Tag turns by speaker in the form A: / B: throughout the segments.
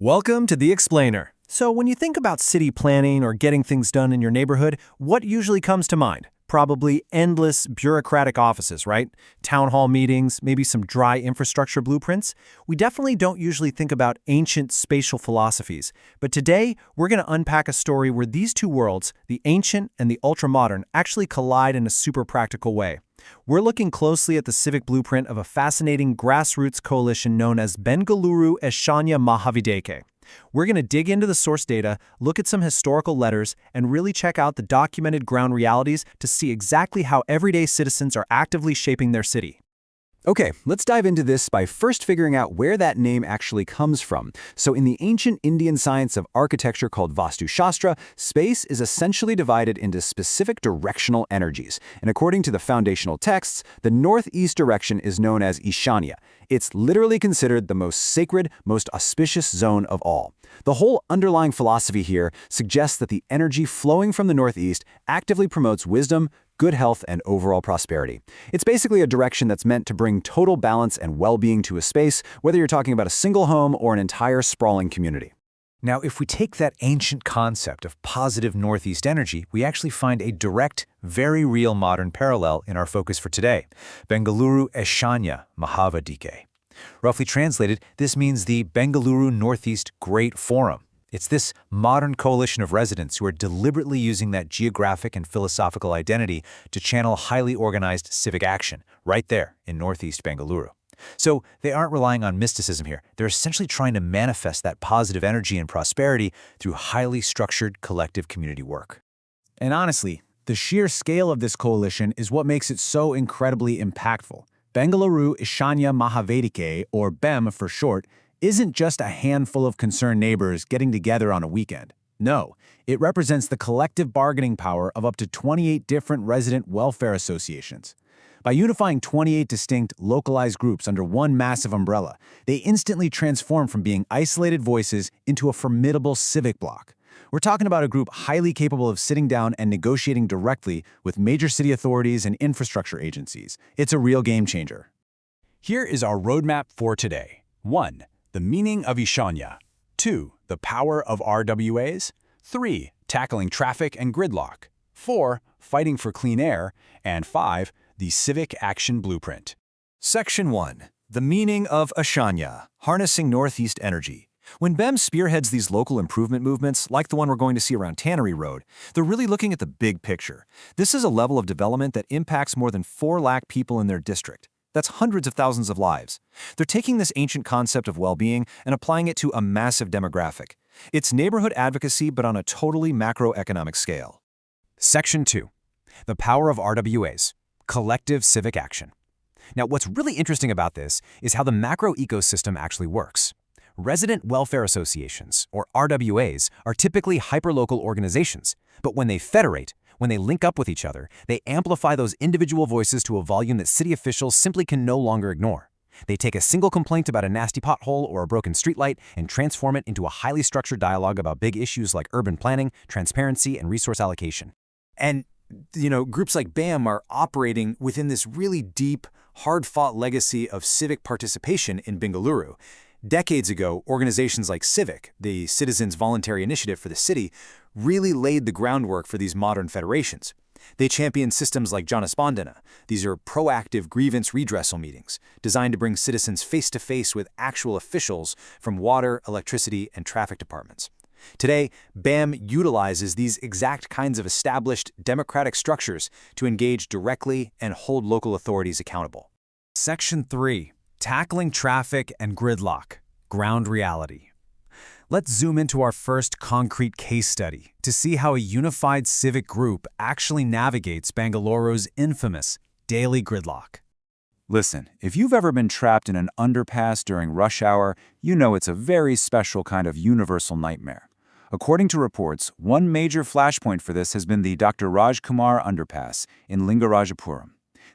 A: Welcome to The Explainer. So when you think about city planning or getting things done in your neighborhood, what usually comes to mind? Probably endless bureaucratic offices, right? Town hall meetings, maybe some dry infrastructure blueprints. We definitely don't usually think about ancient spatial philosophies. But today, we're going to unpack a story where these two worlds, the ancient and the ultra-modern, actually collide in a super practical way. We're looking closely at the civic blueprint of a fascinating grassroots coalition known as Bengaluru Eshanya Mahavedhike. We're going to dig into the source data, look at some historical letters, and really check out the documented ground realities to see exactly how everyday citizens are actively shaping their city.
B: Okay, let's dive into this by first figuring out where that name actually comes from. So in the ancient Indian science of architecture called Vastu Shastra, space is essentially divided into specific directional energies. And according to the foundational texts, the northeast direction is known as Ishanya. It's literally considered the most sacred, most auspicious zone of all. The whole underlying philosophy here suggests that the energy flowing from the northeast actively promotes wisdom, good health, and overall prosperity. It's basically a direction that's meant to bring total balance and well-being to a space, whether you're talking about a single home or an entire sprawling community.
C: Now, if we take that ancient concept of positive northeast energy, we actually find a direct, very real modern parallel in our focus for today, Bengaluru Eshanya Mahavedhike. Roughly translated, this means the Bengaluru Northeast Great Forum. It's this modern coalition of residents who are deliberately using that geographic and philosophical identity to channel highly organized civic action right there in Northeast Bengaluru. So they aren't relying on mysticism here. They're essentially trying to manifest that positive energy and prosperity through highly structured collective community work.
D: And honestly, the sheer scale of this coalition is what makes it so incredibly impactful. Bengaluru Eshanya Mahavedhike, or BEM for short, isn't just a handful of concerned neighbors getting together on a weekend. No, it represents the collective bargaining power of up to 28 different resident welfare associations. By unifying 28 distinct, localized groups under one massive umbrella, they instantly transform from being isolated voices into a formidable civic bloc. We're talking about a group highly capable of sitting down and negotiating directly with major city authorities and infrastructure agencies. It's a real game changer.
E: Here is our roadmap for today. 1. The meaning of Eshanya. 2. The power of RWAs. 3. Tackling traffic and gridlock. 4. Fighting for clean air. And 5. The Civic Action Blueprint.
A: Section 1. The meaning of Eshanya, harnessing northeast energy. When BEM spearheads these local improvement movements, like the one we're going to see around Tannery Road, they're really looking at the big picture. This is a level of development that impacts more than 4 lakh people in their district. That's hundreds of thousands of lives. They're taking this ancient concept of well-being and applying it to a massive demographic. It's neighborhood advocacy, but on a totally macroeconomic scale.
C: Section 2. The power of RWAs, collective civic action. Now, what's really interesting about this is how the macro ecosystem actually works. Resident welfare associations, or RWAs, are typically hyperlocal organizations, but when they federate, when they link up with each other, they amplify those individual voices to a volume that city officials simply can no longer ignore. They take a single complaint about a nasty pothole or a broken streetlight and transform it into a highly structured dialogue about big issues like urban planning, transparency, and resource allocation.
A: And, groups like BAM are operating within this really deep, hard-fought legacy of civic participation in Bengaluru. Decades ago, organizations like Civic, the Citizens' Voluntary Initiative for the city, really laid the groundwork for these modern federations. They championed systems like Janaspandana. These are proactive grievance redressal meetings designed to bring citizens face-to-face with actual officials from water, electricity, and traffic departments. Today, BAM utilizes these exact kinds of established democratic structures to engage directly and hold local authorities accountable.
C: Section 3. Tackling traffic and gridlock, ground reality. Let's zoom into our first concrete case study to see how a unified civic group actually navigates Bengaluru's infamous daily gridlock.
B: Listen, if you've ever been trapped in an underpass during rush hour, you know it's a very special kind of universal nightmare. According to reports, one major flashpoint for this has been the Dr. Raj Kumar underpass in Lingarajapuram.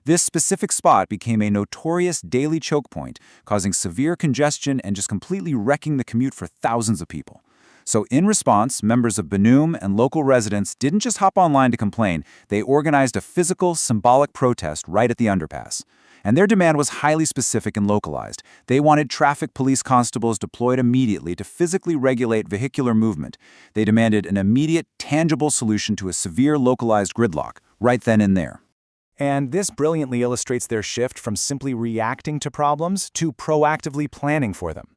B: This specific spot became a notorious daily choke point, causing severe congestion and just completely wrecking the commute for thousands of people. So in response, members of Benum and local residents didn't just hop online to complain, they organized a physical, symbolic protest right at the underpass. And their demand was highly specific and localized. They wanted traffic police constables deployed immediately to physically regulate vehicular movement. They demanded an immediate, tangible solution to a severe localized gridlock, right then and there.
C: And this brilliantly illustrates their shift from simply reacting to problems to proactively planning for them.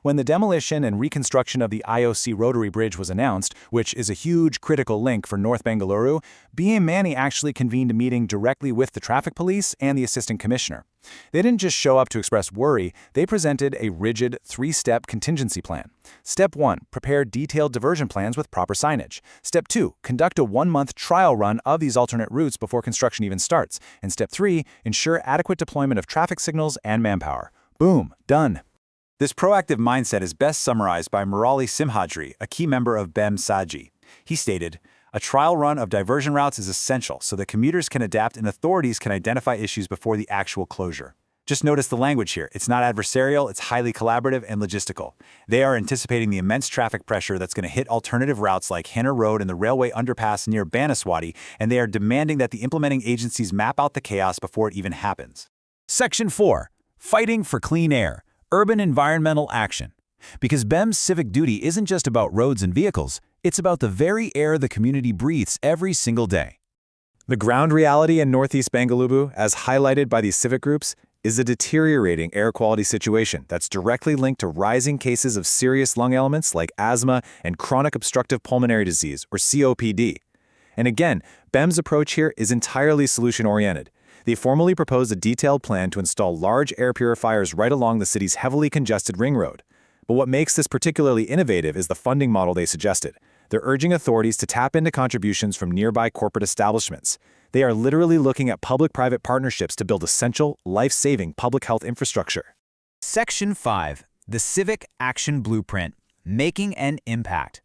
C: When the demolition and reconstruction of the IOC Rotary Bridge was announced, which is a huge critical link for North Bengaluru, BM Mani actually convened a meeting directly with the traffic police and the assistant commissioner. They didn't just show up to express worry, they presented a rigid three-step contingency plan. Step 1, prepare detailed diversion plans with proper signage. Step 2, conduct a 1-month trial run of these alternate routes before construction even starts. And Step 3, ensure adequate deployment of traffic signals and manpower. Boom, done.
B: This proactive mindset is best summarized by Murali Simhadri, a key member of BEM Saji. He stated, "A trial run of diversion routes is essential so that commuters can adapt and authorities can identify issues before the actual closure." Just notice the language here. It's not adversarial, it's highly collaborative and logistical. They are anticipating the immense traffic pressure that's going to hit alternative routes like Henner Road and the railway underpass near Banaswati, and they are demanding that the implementing agencies map out the chaos before it even happens.
C: Section 4. Fighting for clean air. Urban environmental action. Because BEM's civic duty isn't just about roads and vehicles, it's about the very air the community breathes every single day. The ground reality in Northeast Bengaluru, as highlighted by these civic groups, is a deteriorating air quality situation that's directly linked to rising cases of serious lung ailments like asthma and chronic obstructive pulmonary disease, or COPD. And again, BEM's approach here is entirely solution-oriented. They formally proposed a detailed plan to install large air purifiers right along the city's heavily congested ring road. But what makes this particularly innovative is the funding model they suggested. They're urging authorities to tap into contributions from nearby corporate establishments. They are literally looking at public-private partnerships to build essential, life-saving public health infrastructure.
F: Section 5. The Civic Action Blueprint. Making an Impact.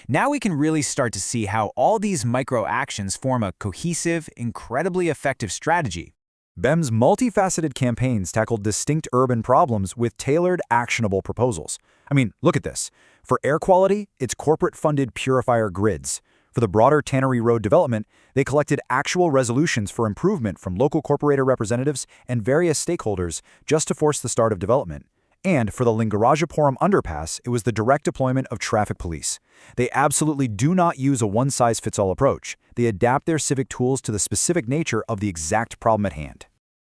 F: Now we can really start to see how all these micro-actions form a cohesive, incredibly effective strategy.
B: BEM's multifaceted campaigns tackled distinct urban problems with tailored, actionable proposals. I mean, look at this. For air quality, it's corporate-funded purifier grids. For the broader Tannery Road development, they collected actual resolutions for improvement from local corporator representatives and various stakeholders just to force the start of development. And for the Lingarajapuram underpass, it was the direct deployment of traffic police. They absolutely do not use a one-size-fits-all approach. They adapt their civic tools to the specific nature of the exact problem at hand.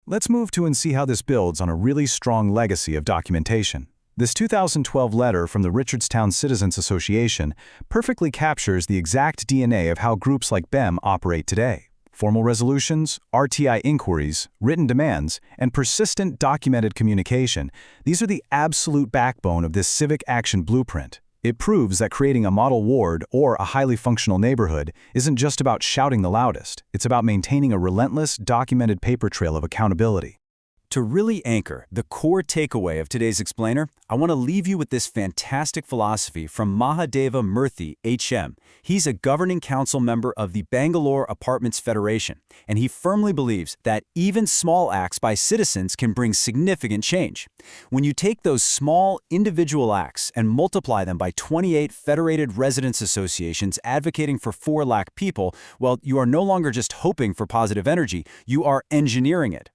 C: Let's move to and see how this builds on a really strong legacy of documentation. This 2012 letter from the Richardstown Citizens Association perfectly captures the exact DNA of how groups like BEM operate today. Formal resolutions, RTI inquiries, written demands, and persistent documented communication, these are the absolute backbone of this civic action blueprint. It proves that creating a model ward or a highly functional neighborhood isn't just about shouting the loudest. It's about maintaining a relentless, documented paper trail of accountability.
E: To really anchor the core takeaway of today's explainer, I want to leave you with this fantastic philosophy from Mahadeva Murthy, HM. He's a governing council member of the Bangalore Apartments Federation, and he firmly believes that even small acts by citizens can bring significant change. When you take those small individual acts and multiply them by 28 federated residents associations advocating for 4 lakh people, well, you are no longer just hoping for positive energy, you are engineering it.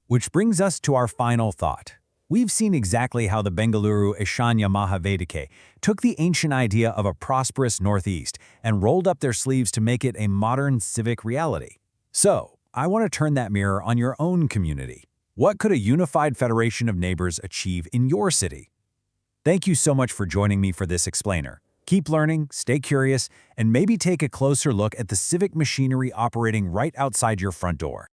C: Which brings us to our final thought. We've seen exactly how the Bengaluru Eshanya Mahavedhike took the ancient idea of a prosperous Northeast and rolled up their sleeves to make it a modern civic reality. So, I want to turn that mirror on your own community. What could a unified federation of neighbors achieve in your city? Thank you so much for joining me for this explainer. Keep learning, stay curious, and maybe take a closer look at the civic machinery operating right outside your front door.